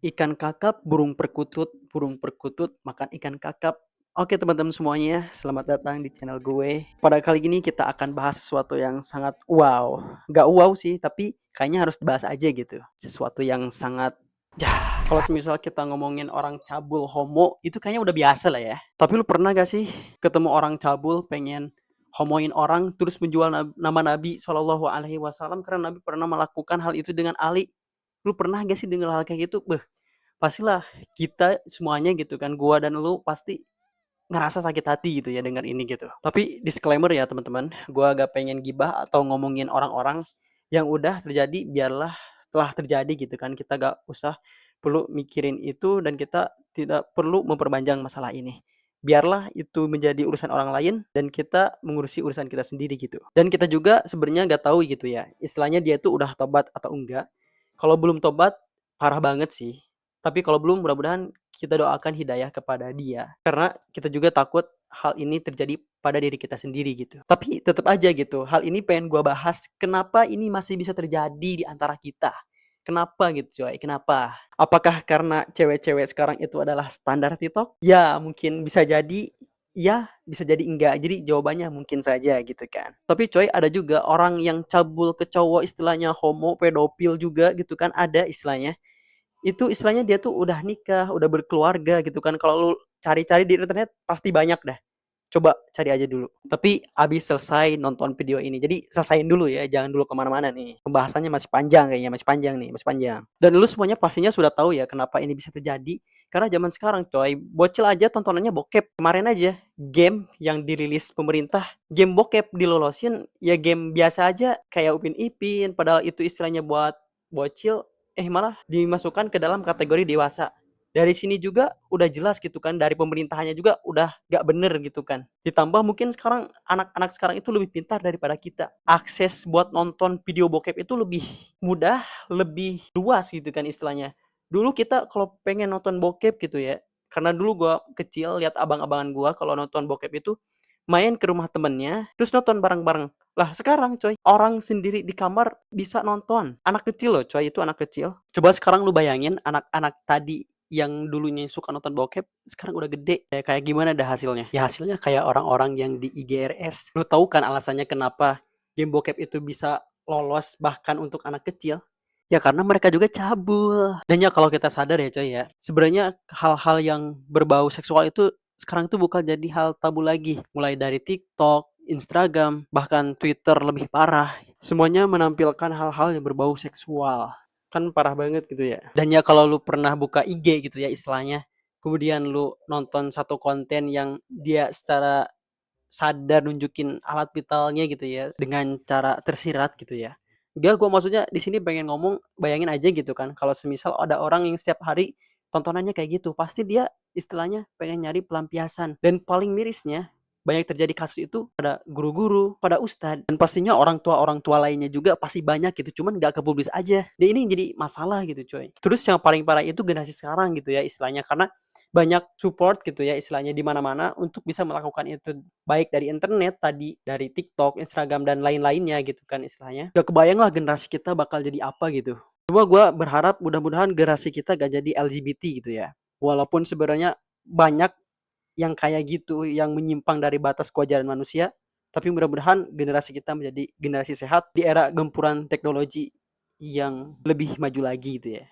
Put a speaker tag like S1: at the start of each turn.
S1: Ikan kakap, burung perkutut makan ikan kakap. Oke teman-teman semuanya, selamat datang di channel gue. Pada kali ini kita akan bahas sesuatu yang sangat wow. Gak wow sih, tapi kayaknya harus dibahas aja gitu. Sesuatu yang sangat kalau semisal kita ngomongin orang cabul homo, itu kayaknya udah biasa lah ya. Tapi lu pernah gak sih ketemu orang cabul pengen homoin orang terus menjual nama Nabi Shallallahu Alaihi Wasallam karena Nabi pernah melakukan hal itu dengan Ali? Lu pernah gak sih dengar hal kayak gitu? Pastilah kita semuanya gitu kan, gua dan lu pasti ngerasa sakit hati gitu ya dengar ini gitu. Tapi disclaimer ya teman-teman, gua gak pengen gibah atau ngomongin orang-orang yang udah terjadi, biarlah setelah terjadi gitu kan, kita gak usah perlu mikirin itu dan kita tidak perlu memperpanjang masalah ini. Biarlah itu menjadi urusan orang lain dan kita mengurusi urusan kita sendiri gitu. Dan kita juga sebenarnya gak tahu gitu ya, istilahnya dia tuh udah tobat atau enggak. Kalau belum tobat, parah banget sih. Tapi kalau belum, mudah-mudahan kita doakan hidayah kepada dia. Karena kita juga takut hal ini terjadi pada diri kita sendiri gitu. Tapi tetap aja gitu, hal ini pengen gua bahas, kenapa ini masih bisa terjadi di antara kita? Kenapa gitu coy, kenapa? Apakah karena cewek-cewek sekarang itu adalah standar TikTok? Ya mungkin bisa jadi ya, bisa jadi enggak. Jadi jawabannya mungkin saja gitu kan. Tapi coy, ada juga orang yang cabul ke cowok, istilahnya homo, pedofil juga gitu kan, ada istilahnya. Itu istilahnya dia tuh udah nikah, udah berkeluarga gitu kan. Kalau lu cari-cari di internet pasti banyak dah. Coba cari aja dulu. Tapi abis selesai nonton video ini, jadi selesain dulu ya, jangan dulu kemana-mana nih. Pembahasannya masih panjang kayaknya, masih panjang nih, masih panjang. Dan lu semuanya pastinya sudah tahu ya kenapa ini bisa terjadi. Karena zaman sekarang coy, bocil aja tontonannya bokep. Kemarin aja game yang dirilis pemerintah, game bokep dilolosin, ya game biasa aja kayak Upin Ipin, padahal itu istilahnya buat bocil, malah dimasukkan ke dalam kategori dewasa. Dari sini juga udah jelas gitu kan, dari pemerintahannya juga udah gak bener gitu kan. Ditambah mungkin sekarang anak-anak sekarang itu lebih pintar daripada kita. Akses buat nonton video bokep itu lebih mudah, lebih luas gitu kan istilahnya. Dulu kita kalau pengen nonton bokep gitu ya, karena dulu gua kecil lihat abang-abangan gua kalau nonton bokep itu main ke rumah temennya, terus nonton bareng-bareng. Lah sekarang coy, orang sendiri di kamar bisa nonton. Anak kecil loh coy, itu anak kecil. Coba sekarang lu bayangin anak-anak tadi yang dulunya suka nonton bokep, sekarang udah gede. Kayak gimana dah hasilnya? Ya hasilnya kayak orang-orang yang di IGRS. Lu tahu kan alasannya kenapa game bokep itu bisa lolos bahkan untuk anak kecil? Ya karena mereka juga cabul. Dan ya kalau kita sadar ya coy ya, sebenarnya hal-hal yang berbau seksual itu sekarang tuh bukan jadi hal tabu lagi. Mulai dari TikTok, Instagram, bahkan Twitter lebih parah. Semuanya menampilkan hal-hal yang berbau seksual. Kan parah banget gitu ya. Dan ya kalau lu pernah buka IG gitu ya istilahnya, kemudian lu nonton satu konten yang dia secara sadar nunjukin alat vitalnya gitu ya dengan cara tersirat gitu ya. Enggak, gua maksudnya di sini pengen ngomong, bayangin aja gitu kan kalau semisal ada orang yang setiap hari tontonannya kayak gitu, pasti dia istilahnya pengen nyari pelampiasan. Dan paling mirisnya banyak terjadi kasus itu pada guru-guru, pada ustadz, dan pastinya orang tua lainnya juga pasti banyak gitu, cuman nggak kepublis aja. Dan ini yang jadi masalah gitu coy. Terus yang paling parah itu generasi sekarang gitu ya istilahnya, karena banyak support gitu ya istilahnya di mana-mana untuk bisa melakukan itu, baik dari internet tadi, dari TikTok, Instagram dan lain-lainnya gitu kan istilahnya. Gak kebayang lah generasi kita bakal jadi apa gitu. Cuma gue berharap mudah-mudahan generasi kita gak jadi LGBT gitu ya. Walaupun sebenarnya banyak yang kayak gitu, yang menyimpang dari batas kewajaran manusia, tapi mudah-mudahan generasi kita menjadi generasi sehat di era gempuran teknologi yang lebih maju lagi gitu ya.